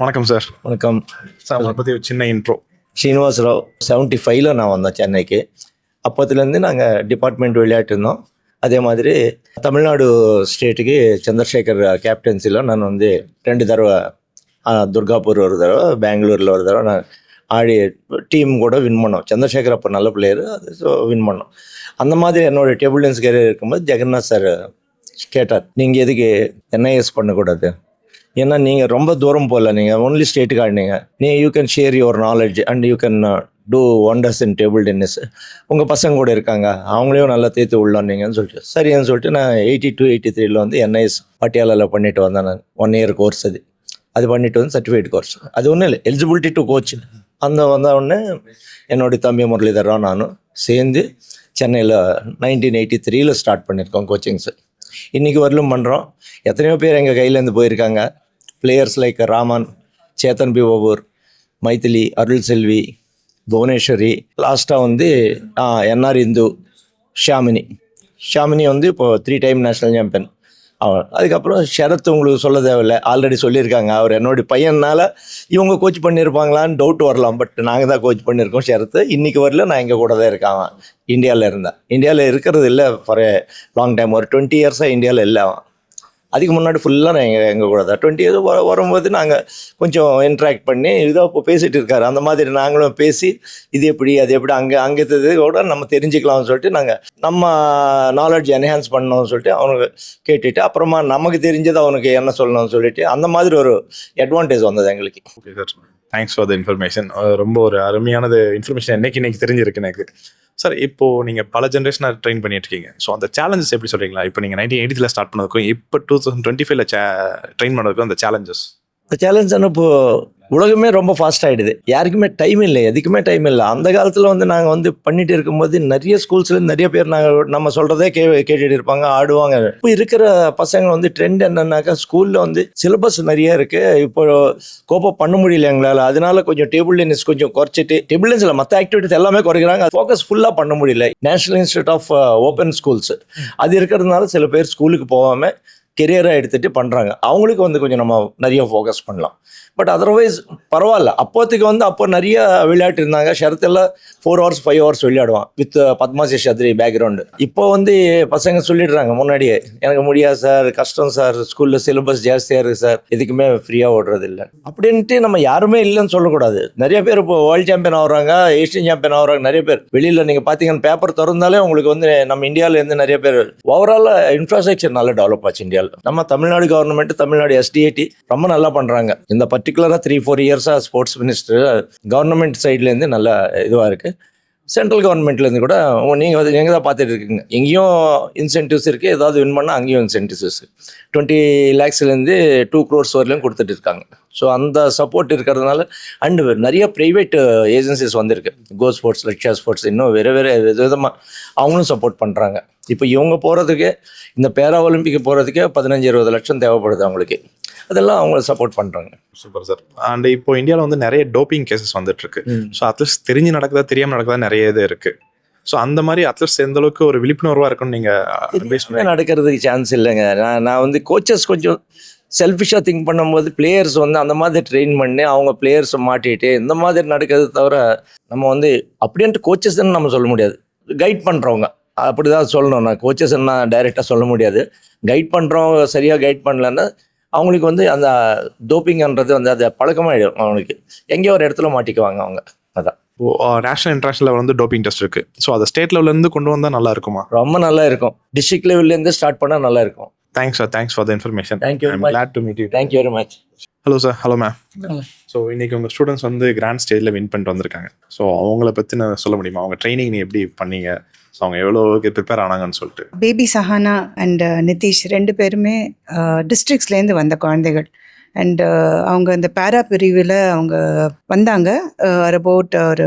வணக்கம் சார். வணக்கம் சார். உங்களை பற்றி ஒரு சின்ன இன்ட்ரோ. ஸ்ரீனிவாஸ் ராவ் 75ல் நான் வந்தேன் சென்னைக்கு. அப்போத்துலேருந்து நாங்கள் டிபார்ட்மெண்ட் விளையாட்டு இருந்தோம். அதே மாதிரி தமிழ்நாடு ஸ்டேட்டுக்கு சந்திரசேகர் கேப்டன்சியில் நான் வந்து 2 தடவை துர்காப்பூர் ஒரு தடவை, பெங்களூரில் ஒரு தடவை நான் ஆடி டீம் கூட வின் பண்ணோம். சந்திரசேகர் அப்போ நல்ல பிளேயரு, அது ஸோ வின் பண்ணோம். அந்த மாதிரி என்னோடய டேபிள் டென்னிஸ் கேரியர் இருக்கும்போது ஜெகநாத் சார் கேட்டார், நீங்கள் எதுக்கு என்ஐஎஸ் பண்ணக்கூடாது, ஏன்னா நீங்கள் ரொம்ப தூரம் போகல, நீங்கள் ஒன்லி ஸ்டேட்டுக்கு ஆடினீங்க, you can share your knowledge and you can do wonders in table tennis, உங்கள் பசங்க கூட இருக்காங்க அவங்களையும் நல்லா தேர்த்து உள்ளானீங்கன்னு சொல்லிட்டு சரின்னு சொல்லிட்டு நான் 82, 83 வந்து என்ஐஎஸ் பட்டியாலாவில் பண்ணிட்டு வந்தேன். நான் 1 year கோர்ஸ் அது பண்ணிட்டு வந்து சர்டிஃபிகேட் கோர்ஸ், அது ஒன்றும் இல்லை, எலிஜிபிலிட்டி டு கோச். அந்த வந்த உடனே என்னுடைய தம்பி முரளிதராக நானும் சேர்ந்து சென்னையில் 1983 ஸ்டார்ட் பண்ணியிருக்கோம் கோச்சிங்ஸு. இன்றைக்கி வரலும் பண்ணுறோம். எத்தனையோ பேர் எங்கள் கையிலேருந்து போயிருக்காங்க. பிளேயர்ஸ் லைக் ராமன், சேத்தன் பி ஓவூர், மைதிலி, அருள் செல்வி, புவனேஸ்வரி, லாஸ்ட்டாக வந்து என்ஆர் இந்து, ஷாமினி வந்து இப்போது 3 time நேஷ்னல் சாம்பியன். அதுக்கப்புறம் ஷரத் உங்களுக்கு சொல்ல தேவையில்லை, ஆல்ரெடி சொல்லியிருக்காங்க. அவர் என்னுடைய பையனால் இவங்க கோச் பண்ணியிருப்பாங்களான்னு டவுட் வரலாம், பட் நாங்கள் தான் கோச் பண்ணியிருக்கோம். ஷரத்து இன்றைக்கி வரல, நான் எங்கள் கூட தான் இருக்கேன். இந்தியாவில் இருக்கிறது இல்லை ஃபார் எ லாங் டைம், ஒரு 20 years இந்தியாவில் இல்லை. அதுக்கு முன்னாடி ஃபுல்லாக நான் எங்கள் கூட தான் 20 years வரும்போது நாங்கள் கொஞ்சம் இன்ட்ராக்ட் பண்ணி இதோ இப்போ பேசிகிட்டு இருக்காரு, அந்த மாதிரி நாங்களும் பேசி இது எப்படி அது எப்படி அங்கே கூட நம்ம தெரிஞ்சுக்கலாம்னு சொல்லிட்டு நாங்கள் நம்ம நாலேஜ் என்ஹான்ஸ் பண்ணோம்னு சொல்லிட்டு அவனுக்கு கேட்டுட்டு அப்புறமா நமக்கு தெரிஞ்சது அவனுக்கு என்ன சொல்லணும்னு சொல்லிட்டு அந்த மாதிரி ஒரு அட்வான்டேஜ் வந்தது எங்களுக்கு. Okay sir, thanks for the information. ரொம்ப ஒரு அருமையானது இன்ஃபர்மேஷன் இன்னைக்கு தெரிஞ்சிருக்கு எனக்கு. சார், இப்போது நீங்கள் பல ஜென்ரேஷனாக ட்ரெயின் பண்ணிட்டு இருக்கீங்க. ஸோ அந்த சேலஞ்சஸ் எப்படி சொல்கிறீங்களா? இப்போ நீங்கள் 1980 ஸ்டார்ட் பண்ணதுக்கும் இப்போ 2025 ட்ரெயின் பண்ணதுக்கும் அந்த சேலஞ்சஸ். இந்த சேலஞ்ச் இப்போது உலகமே ரொம்ப ஃபாஸ்ட் ஆகிடுது, யாருக்குமே டைம் இல்லை, எதுக்குமே டைம் இல்லை. அந்த காலத்தில் வந்து நாங்கள் வந்து பண்ணிட்டு இருக்கும்போது நிறைய ஸ்கூல்ஸில் நிறைய பேர் நம்ம சொல்கிறதே கேட்டுட்டு இருப்பாங்க, ஆடுவாங்க. இப்போ இருக்கிற பசங்க வந்து ட்ரெண்ட் என்னன்னாக்கா ஸ்கூலில் வந்து சிலபஸ் நிறைய இருக்குது, இப்போ கோப்பப் பண்ண முடியல எங்களால், அதனால கொஞ்சம் டேபிள் டென்னிஸ் கொஞ்சம் குறைச்சிட்டு, டேபிள் டென்னிஸில் மற்ற ஆக்டிவிட்டிஸ் எல்லாமே குறைக்கிறாங்க, ஃபோக்கஸ் ஃபுல்லாக பண்ண முடியல. National Institute of Open Schools அது இருக்கிறதுனால சில பேர் ஸ்கூலுக்கு போகாமல் கெரியராக எடுத்துகிட்டு பண்ணுறாங்க. அவங்களுக்கு வந்து கொஞ்சம் நம்ம நிறைய ஃபோக்கஸ் பண்ணலாம். பட் அதர்வைஸ் பரவாயில்ல. அப்போதைக்கு வந்து அப்போ நிறைய விளையாட்டு இருந்தாங்க. ஷரத் எல்லாம் 4 hours 5 hours விளையாடுவான் வித் பத்மாசி சத்ரி பேக்ரவுண்டு. இப்போ வந்து பசங்க சொல்லிடுறாங்க முன்னாடியே, எனக்கு முடியாது சார், கஷ்டம் சார், ஸ்கூலில் சிலபஸ் ஜாஸ்தியாக இருக்குது சார், எதுக்குமே ஃப்ரீயாக ஓடுறது இல்லை அப்படின்ட்டு நம்ம யாருமே இல்லைன்னு சொல்லக்கூடாது. நிறைய பேர் இப்போ வேர்ல்டு சாம்பியன் ஆகுறாங்க, ஏஷியன் சாம்பியன் ஆகுறாங்க. நிறைய பேர் வெளியில் நீங்கள் பார்த்தீங்கன்னா பேப்பர் திறந்தாலே உங்களுக்கு வந்து நம்ம இந்தியாவிலேருந்து நிறைய பேர். ஓவரால் இன்ஃப்ராஸ்ட்ரக்சர் நல்லா டெவலப் ஆச்சு இந்தியாவில். நம்ம தமிழ்நாடு கவர்மெண்ட், தமிழ்நாடு SDAT ரொம்ப நல்லா பண்ணுறாங்க. இந்த பர்டிகுலராக 3-4 இயர்ஸாக ஸ்போர்ட்ஸ் மினிஸ்டர் கவர்மெண்ட் சைட்லேருந்து நல்லா இதுவாக இருக்குது. சென்ட்ரல் கவர்மெண்ட்லேருந்து கூட நீங்கள் தான் பார்த்துட்டு இருக்கீங்க, எங்கேயும் இன்சென்டிவ்ஸ் இருக்குது. ஏதாவது வின் பண்ணால் அங்கேயும் இன்சென்டிவ்ஸ் 20 lakhsலேருந்து 2 crores வரலையும் கொடுத்துட்டு இருக்காங்க. ஸோ அந்த சப்போர்ட் இருக்கிறதுனால அண்டு நிறைய ப்ரைவேட் ஏஜென்சிஸ் வந்திருக்கு. கோ ஸ்போர்ட்ஸ், லக்ஷயா ஸ்போர்ட்ஸ், இன்னும் வேறு விதமாக அவங்களும் சப்போர்ட் பண்ணுறாங்க. இப்போ இவங்க போகிறதுக்கு, இந்த பேரா ஒலிம்பிக்கு போகிறதுக்கே 15-20 லட்சம் தேவைப்படுது அவங்களுக்கு. அதெல்லாம் அவங்க சப்போர்ட் பண்ணுறாங்க. Super sir. அண்ட் இப்போ இந்தியாவில் வந்து நிறைய டோப்பிங் கேசஸ் வந்துட்டு இருக்கு. ஸோ அட்லீஸ்ட் தெரிஞ்சு நடக்குதா தெரியாமல் நடக்குதா நிறைய இது இருக்கு. ஸோ அந்த மாதிரி அட்லீஸ்ட் எந்த அளவுக்கு ஒரு விழிப்புணர்வாக இருக்குன்னு நீங்கள் நடக்கிறதுக்கு சான்ஸ் இல்லைங்க. நான் வந்து கோச்சஸ் கொஞ்சம் செல்ஃபிஷாக திங்க் பண்ணும்போது பிளேயர்ஸ் வந்து அந்த மாதிரி ட்ரெயின் பண்ணி அவங்க பிளேயர்ஸை மாட்டிட்டு இந்த மாதிரி நடக்கிறது தவிர நம்ம வந்து அப்படின்ட்டு கோச்சஸ்ன்னு நம்ம சொல்ல முடியாது. கைட் பண்ணுறவங்க அப்படி தான் சொல்லணும். நான் கோச்சஸ் நான் டைரெக்டாக சொல்ல முடியாது. கைட் பண்ணுறவங்க சரியாக கைட் பண்ணலன்னா அவங்களுக்கு வந்து அந்த டோப்பிங்ன்றது வந்து அது பழக்கமாகிடும். அவங்களுக்கு எங்கேயோ ஒரு இடத்துல மாட்டிக்குவாங்க அவங்க. அதான் நேஷனல் இன்டர்நேஷனல் லெவல் வந்து டோப்பிங் டெஸ்ட் இருக்கு. ஸோ அதை ஸ்டேட் லெவல்லேருந்து கொண்டு வந்தால் நல்லா இருக்குமா? ரொம்ப நல்லா இருக்கும். டிஸ்ட்ரிக்ட் லெவல்லேருந்து ஸ்டார்ட் பண்ணால் நல்லா இருக்கும். Thanks sir. Thanks for the information. Thank you. Glad to meet you. Thank you very much. Hello sir. Hello ma'am. So இன்னைக்கு உங்கள் ஸ்டூடெண்ட்ஸ் வந்து கிராண்ட் ஸ்டேஜில் வின் பண்ணிட்டு வந்திருக்காங்க. ஸோ அவங்கள பற்றி நான் சொல்ல முடியுமா? அவங்க ட்ரைனிங் நீ எப்படி பண்ணீங்க? ஸோ அவங்க எவ்வளோ ப்ரிப்பேர் ஆனாங்கன்னு சொல்லிட்டு. பேபி சஹானா அண்ட் நிதிஷ் 2 பேருமே டிஸ்ட்ரிக்ஸ்லேருந்து வந்த குழந்தைகள். அண்ட் அவங்க இந்த பேரா பிரிவில் அவங்க வந்தாங்க. அபவுட் ஒரு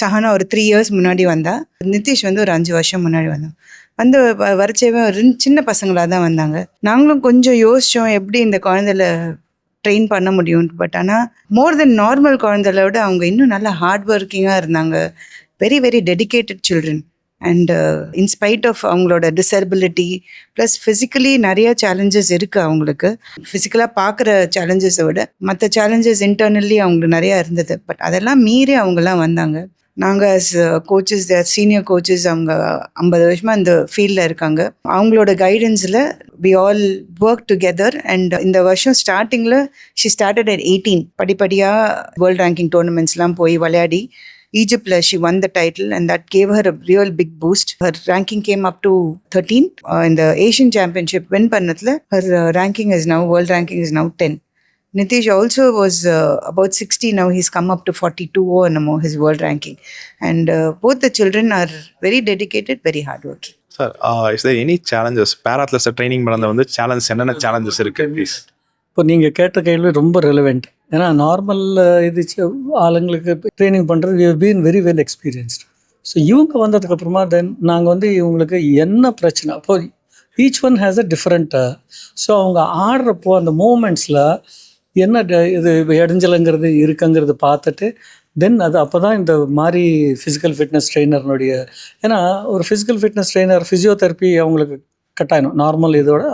சஹானா ஒரு 3 years முன்னாடி வந்தா, நிதிஷ் வந்து ஒரு 5 வருஷம் முன்னாடி வந்தான். வந்து வரைச்சவே ஒரு சின்ன பசங்களாக தான் வந்தாங்க. நாங்களும் கொஞ்சம் யோசித்தோம் எப்படி இந்த குழந்தைல ட்ரெயின் பண்ண முடியும். பட் ஆனால் மோர் தென் நார்மல் குழந்தைல விட அவங்க இன்னும் நல்லா ஹார்ட் ஒர்க்கிங்காக இருந்தாங்க. Very very dedicated children. And in spite of அவங்களோட டிசபிலிட்டி ப்ளஸ் ஃபிசிக்கலி நிறைய சேலஞ்சஸ் இருக்குது அவங்களுக்கு. ஃபிசிக்கலாக பார்க்குற சேலஞ்சஸை விட மற்ற சேலஞ்சஸ் இன்டர்னல்லி அவங்களுக்கு நிறையா இருந்தது. பட் அதெல்லாம் மீறி அவங்கெல்லாம் வந்தாங்க. நாங்கள் as கோச்சஸ், சீனியர் கோச்சஸ், அவங்க 50 வருஷமாக இந்த ஃபீல்டில் இருக்காங்க. அவங்களோட கைடன்ஸில் we all work together. And இந்த வருஷம் ஸ்டார்டிங்கில் she started at 18. படிப்படியாக வேர்ல்ட் ரேங்கிங் டோர்னமெண்ட்ஸ்லாம் போய் விளையாடி Egypt, she won the title and that gave her a real big boost. Her ranking came up to 13. In the Asian Championship win பண்ணதுல her ranking is now, world ranking is now 10. Nitish also was about 60. Now he's come up to 42 or no, his world ranking. And both the children are very dedicated, very hardworking. Sir, is there any challenges para athletes training பண்ணது வந்து சேலஞ்ச் என்னென்ன சேலஞ்சஸ் இருக்கு ப்ளீஸ்? இப்போ நீங்கள் கேட்ட கேள்வி ரொம்ப ரெலவெண்ட். ஏன்னா நார்மல் இது ஆளுங்களுக்கு ட்ரைனிங் பண்ணுறது we have been very well experienced. So இவங்க வந்ததுக்கப்புறமா தென் நாங்கள் வந்து இவங்களுக்கு என்ன பிரச்சனை, அப்போ each one has a different. So அவங்க ஆடுறப்போ அந்த மூமெண்ட்ஸில் என்ன இது இடைஞ்சலுங்கிறது இருக்குங்கிறது பார்த்துட்டு தென் அது அப்போ தான் இந்த மாதிரி ஃபிசிக்கல் ஃபிட்னஸ் ட்ரெயினர்னுடைய, ஏன்னா ஒரு ஃபிசிக்கல் ஃபிட்னஸ் ட்ரெயினர் ஃபிசியோதெரப்பி அவங்களுக்கு கட்டாயணும் நார்மல் இதோட.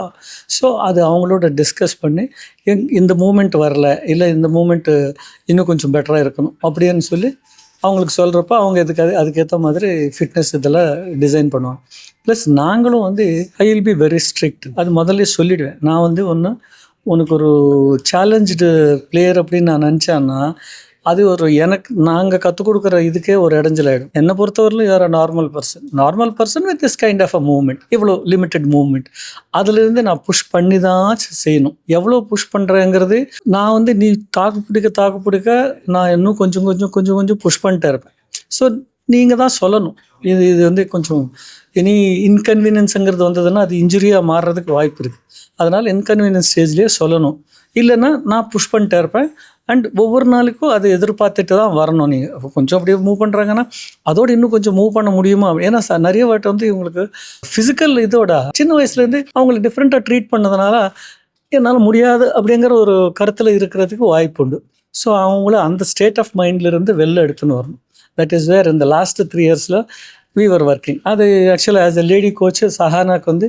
ஸோ அது அவங்களோட டிஸ்கஸ் பண்ணி இந்த மூமெண்ட் வரல, இல்லை இந்த மூமெண்ட்டு இன்னும் கொஞ்சம் பெட்டராக இருக்கணும் அப்படின்னு சொல்லி அவங்களுக்கு சொல்கிறப்ப அவங்க அதுக்கேற்ற மாதிரி ஃபிட்னஸ் இதில் டிசைன் பண்ணுவாங்க. ப்ளஸ் நாங்களும் வந்து I will be very strict. அது முதல்ல சொல்லிவிடுவேன். நான் வந்து உனக்கு ஒரு சேலஞ்சு பிளேயர் அப்படின்னு நான் நினச்சேன்னா அது ஒரு நாங்கள் கற்றுக் கொடுக்குற இதுக்கே ஒரு இடைஞ்சல் ஆகிடும். என்னை பொறுத்தவரையிலும் யார் normal person with this kind of a movement, இவ்வளோ லிமிட்டட் மூவ்மெண்ட், அதுலேருந்து நான் புஷ் பண்ணி தான் செய்யணும். எவ்வளோ புஷ் பண்ணுறேங்கிறது நான் வந்து நீ தாக்கு பிடிக்க நான் இன்னும் கொஞ்சம் புஷ் பண்ணிட்டே இருப்பேன். ஸோ நீங்கள் தான் சொல்லணும். இது வந்து கொஞ்சம் இனி இன்கன்வீனியன்ஸுங்கிறது வந்ததுன்னா அது இன்ஜுரியாக மாறுறதுக்கு வாய்ப்பு இருக்குது. அதனால் இன்கன்வீனியன்ஸ் ஸ்டேஜ்லேயே சொல்லணும். இல்லைன்னா நான் புஷ் பண்ணிட்டே இருப்பேன். அண்ட் ஒவ்வொரு நாளைக்கும் அதை எதிர்பார்த்துட்டு தான் வரணும். நீங்கள் கொஞ்சம் அப்படியே மூவ் பண்ணுறாங்கன்னா அதோடு இன்னும் கொஞ்சம் மூவ் பண்ண முடியுமா? ஏன்னா நிறைய வாட்டி வந்து இவங்களுக்கு ஃபிசிக்கல் இதோட சின்ன வயசுலேருந்து அவங்களை டிஃப்ரெண்ட்டாக ட்ரீட் பண்ணதுனால என்னால் முடியாது அப்படிங்கிற ஒரு கருத்தில் இருக்கிறதுக்கு வாய்ப்பு உண்டு. ஸோ அவங்கள அந்த ஸ்டேட் ஆஃப் மைண்ட்லேருந்து வெளில எடுத்துன்னு வரணும். தட் இஸ் வேர் இந்த லாஸ்ட் 3 yearsல we were working. அது ஆக்சுவலாக ஆஸ் எ லேடி கோச்சு சஹானாக்கு வந்து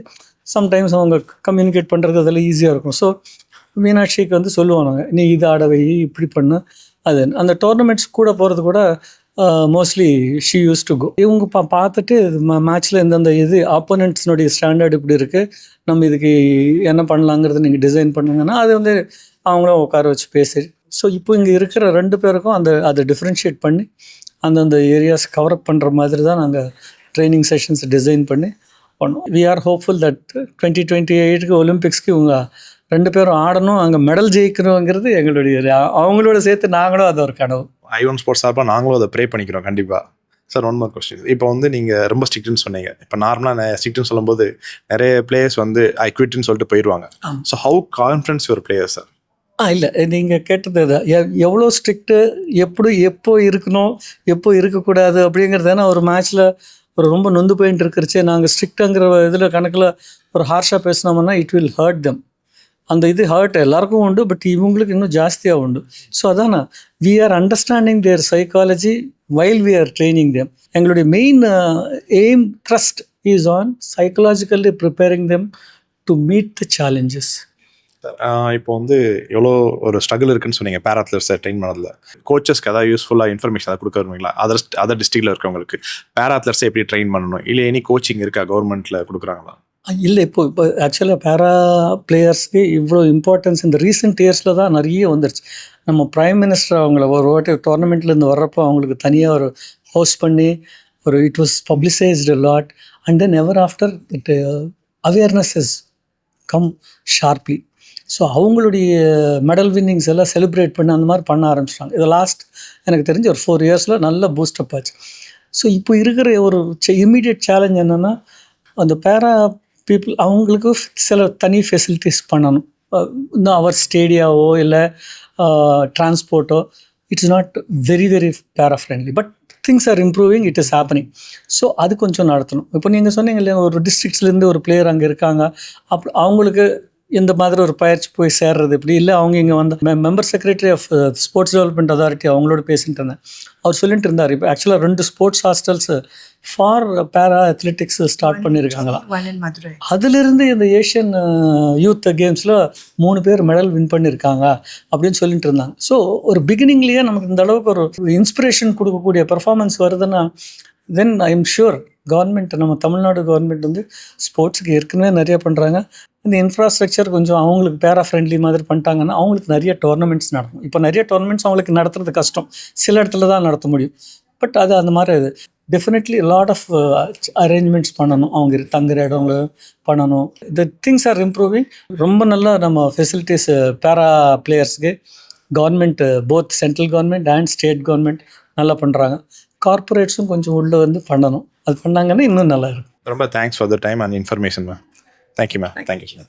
சம்டைம்ஸ் அவங்க கம்யூனிகேட் பண்ணுறது அதெல்லாம் ஈஸியாக இருக்கும். ஸோ மீனாட்சிக்கு வந்து சொல்லுவாங்க, நீ இது ஆட வை, இப்படி பண்ணு. அது அந்த டோர்னமெண்ட்ஸ் கூட போகிறது கூட mostly she used to go. இவங்க பார்த்துட்டு மேட்ச்சில் இந்தந்த இது ஆப்போனண்ட்ஸ்னுடைய ஸ்டாண்டர்ட் இப்படி இருக்குது, நம்ம இதுக்கு என்ன பண்ணலாங்கிறது நீங்கள் டிசைன் பண்ணுங்கன்னா அது வந்து அவங்களும் உட்கார வச்சு பேசி. ஸோ இப்போ இங்கே இருக்கிற 2 பேருக்கும் அதை டிஃப்ரென்ஷியேட் பண்ணி அந்தந்த ஏரியாஸ் கவரப் பண்ணுற மாதிரி தான் நாங்கள் ட்ரைனிங் செஷன்ஸ் டிசைன் பண்ணி பண்ணோம். வி ஆர் ஹோப்ஃபுல் தட் 2028 ஒலிம்பிக்ஸ்க்கு இவங்க 2 பேரும் ஆடணும், அங்கே மெடல் ஜெயிக்கணுங்கிறது எங்களுடைய, அவங்களோட சேர்த்து நாங்களும் அது ஒரு கனவு. ஐவன் ஸ்போர்ட்ஸ் சார்பாக நாங்களும் அதை ப்ரே பண்ணிக்கிறோம் கண்டிப்பாக. Sir, one more question. இப்போ வந்து நீங்கள் ரொம்ப ஸ்ட்ரிக்ட்னு சொன்னீங்க. இப்போ நார்மலாக ஸ்ட்ரிக்ட்னு சொல்லும்போது நிறைய பிளேயர்ஸ் வந்து ஐ குவிட்னு சொல்லிட்டு போயிடுவாங்க. So how confidence your players sir? இல்லை, நீங்கள் கேட்டது எவ்வளோ ஸ்ட்ரிக்ட்டு, எப்போ இருக்கணும், எப்போ இருக்கக்கூடாது அப்படிங்கிறது. ஏன்னா ஒரு மேட்ச்சில் ஒரு ரொம்ப நொந்து போயிட்டு இருக்கிறச்சே நாங்கள் ஸ்ட்ரிக்ட்டுங்கிற இதில் கணக்கில் ஒரு ஹார்ஷாக பேசினோம்னா இட் வில் ஹர்ட் தெம். அந்த இது ஹர்ட் எல்லாருக்கும் உண்டு, பட் இவங்களுக்கு இன்னும் ஜாஸ்தியாக உண்டு. ஸோ அதான் we are understanding their psychology while we are training them. எங்களுடைய main aim thrust is on psychologically preparing them to meet the challenges. இப்போ வந்து எவ்வளோ ஒரு ஸ்ட்ரகிள் இருக்குன்னு சொன்னீங்க பேரா அத்லெட்ஸை ட்ரெயின் பண்ணதில். கோச்சஸ்க்கு ஏதாவது யூஸ்ஃபுல்லாக இன்ஃபர்மேஷன் அதை கொடுக்க வருவீங்களா? அதர் டிஸ்ட்ரிக்டில் இருக்கவங்களுக்கு பேரா அத்லெட்ஸை எப்படி ட்ரெயின் பண்ணணும், இல்லை எனி கோச்சிங் இருக்கா கவர்மெண்ட்டில் கொடுக்குறாங்களா? இல்லை, இப்போ ஆக்சுவலாக பேரா பிளேயர்ஸ்க்கு இவ்வளோ இம்பார்ட்டன்ஸ் இந்த ரீசெண்ட் இயர்ஸில் தான் நிறைய வந்துருச்சு. நம்ம ப்ரைம் மினிஸ்டர் அவங்கள ஒரு வாட்டி டோர்னமெண்ட்லேருந்து வர்றப்போ அவங்களுக்கு தனியாக ஒரு ஹோஸ்ட் பண்ணி ஒரு it was publicised lot. And then ever after it awareness is come sharply. So அவங்களுடைய மெடல் வின்னிங்ஸ் எல்லாம் செலிப்ரேட் பண்ணி அந்த மாதிரி பண்ண ஆரம்பிச்சிட்டாங்க. இது லாஸ்ட் எனக்கு தெரிஞ்ச ஒரு 4 இயர்ஸில் நல்ல பூஸ்டப் ஆச்சு. ஸோ இப்போ இருக்கிற ஒரு இம்மீடியட் சேலஞ்ச் என்னென்னா, அந்த பேரா பீப்புள் அவங்களுக்கு சில தனி ஃபெசிலிட்டிஸ் பண்ணணும். இன்னும் அவர் ஸ்டேடியாவோ இல்லை டிரான்ஸ்போர்ட்டோ இட்ஸ் நாட் வெரி பேரா friendly, but things are improving, it is happening. So அது கொஞ்சம் நடத்தணும். இப்போ நீங்கள் சொன்னீங்க இல்லையா, ஒரு டிஸ்ட்ரிக்ட்ஸ்லேருந்து ஒரு பிளேயர் அங்கே இருக்காங்க, அவங்களுக்கு இந்த மாதிரி ஒரு பயிற்சி போய் சேர்றது எப்படி இல்லை. அவங்க இங்கே வந்து member secretary of sports development authority அவங்களோட பேசிட்டு இருந்தேன். அவர் சொல்லிட்டு இருந்தார், இப்போ ஆக்சுவலாக 2 sports hostels for para athletics start பண்ணியிருக்காங்களா. அதிலிருந்து இந்த ஏஷியன் யூத் கேம்ஸில் 3 பேர் மெடல் வின் பண்ணியிருக்காங்க அப்படின்னு சொல்லிட்டு இருந்தாங்க. ஸோ ஒரு பிகினிங்லேயே நமக்கு இந்த அளவுக்கு ஒரு இன்ஸ்பிரேஷன் கொடுக்கக்கூடிய பெர்ஃபார்மன்ஸ் வருதுன்னா, தென் ஐ எம் ஷூர் கவர்மெண்ட், நம்ம தமிழ்நாடு கவர்மெண்ட் வந்து ஸ்போர்ட்ஸுக்கு ஏற்கனவே நிறைய பண்ணுறாங்க. இந்த இன்ஃப்ராஸ்ட்ரக்சர் கொஞ்சம் அவங்களுக்கு பேரா ஃப்ரெண்ட்லி மாதிரி பண்ணிட்டாங்கன்னா அவங்களுக்கு நிறைய டோர்னமெண்ட்ஸ் நடக்கும். இப்போ நிறைய டோர்னமெண்ட்ஸ் அவங்களுக்கு நடத்துறது கஷ்டம், சில இடத்துல தான் நடத்த முடியும். பட் அது அந்த மாதிரி அது டெஃபினெட்லி லாட் ஆஃப் அரேஞ்ச்மெண்ட்ஸ் பண்ணணும், அவங்க தங்குற இடங்களை பண்ணணும். The things are improving. ரொம்ப நல்லா நம்ம ஃபெசிலிட்டிஸ் பேரா பிளேயர்ஸ்க்கு government, both central government and state government நல்லா பண்ணுறாங்க. கார்பரேட்ஸும் கொஞ்சம் உள்ளே வந்து பண்ணணும். அது பண்ணாங்கன்னா இன்னும் நல்லா இருக்கும். ரொம்ப thanks for the time and information ma'am. Thank you ma'am. Thank you.